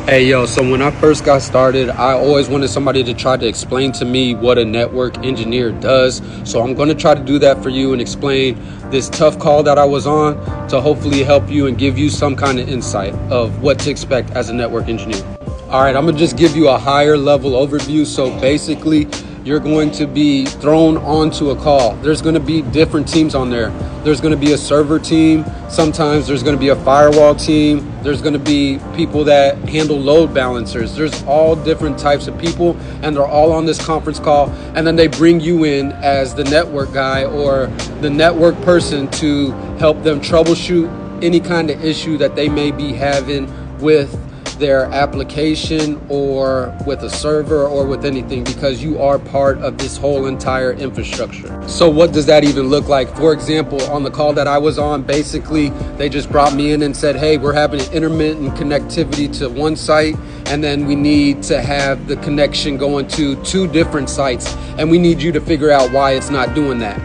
Hey, yo, so when I first got started, I always wanted somebody to try to explain to me what a network engineer does. So I'm going to try to do that for you and explain this tough call that I was on to hopefully help you and give you some kind of insight of what to expect as a network engineer. All right, I'm going to just give you a higher level overview. So basically, you're going to be thrown onto a call. There's going to be different teams on there. There's going to be a server team. Sometimes there's going to be a firewall team. There's going to be people that handle load balancers. There's all different types of people, and they're all on this conference call. And then they bring you in as the network guy or the network person to help them troubleshoot any kind of issue that they may be having with their application or with a server or with anything, because you are part of this whole entire infrastructure. So what does that even look like? For example, on the call that I was on, basically they just brought me in and said, hey, we're having an intermittent connectivity to one site, and then we need to have the connection going to 2 different sites, and we need you to figure out why it's not doing that.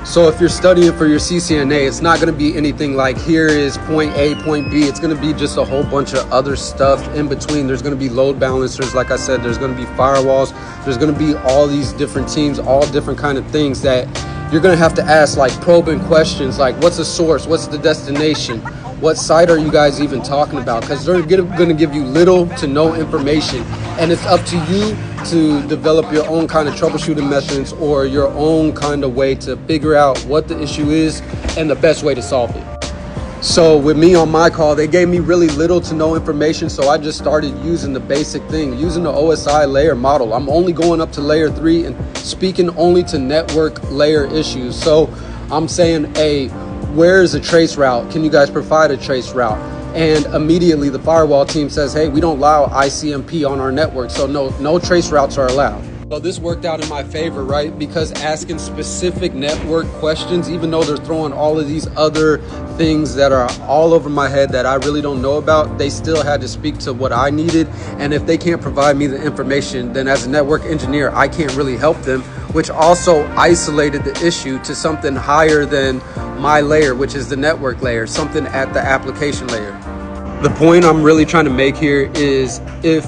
So if you're studying for your CCNA, it's not going to be anything like here is point A, point B. It's going to be just a whole bunch of other stuff in between. There's going to be load balancers. Like I said, there's going to be firewalls. There's going to be all these different teams, all different kind of things that you're going to have to ask, like probing questions like what's the source? What's the destination? What site are you guys even talking about? Because they're going to give you little to no information, and it's up to you to develop your own kind of troubleshooting methods or your own kind of way to figure out what the issue is and the best way to solve it. So with me on my call, they gave me really little to no information, so I just started using the basic thing, using the OSI layer model. I'm only going up to layer 3 and speaking only to network layer issues. So I'm saying, hey, where is a trace route? Can you guys provide a trace route? And immediately the firewall team says, hey, we don't allow ICMP on our network, so no trace routes are allowed. So this worked out in my favor, right? Because asking specific network questions, even though they're throwing all of these other things that are all over my head that I really don't know about, they still had to speak to what I needed. And if they can't provide me the information, then as a network engineer, I can't really help them, which also isolated the issue to something higher than my layer, which is the network layer, something at the application layer. The point I'm really trying to make here is if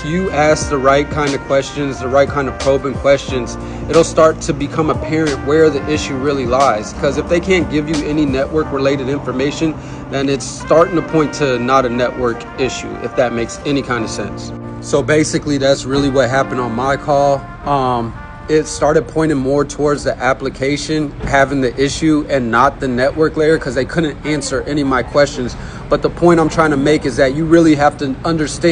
you ask the right kind of questions, the right kind of probing questions, it'll start to become apparent where the issue really lies. Because if they can't give you any network related information, then it's starting to point to not a network issue, if that makes any kind of sense. So basically that's really what happened on my call. It started pointing more towards the application having the issue and not the network layer, because they couldn't answer any of my questions. But the point I'm trying to make is that you really have to understand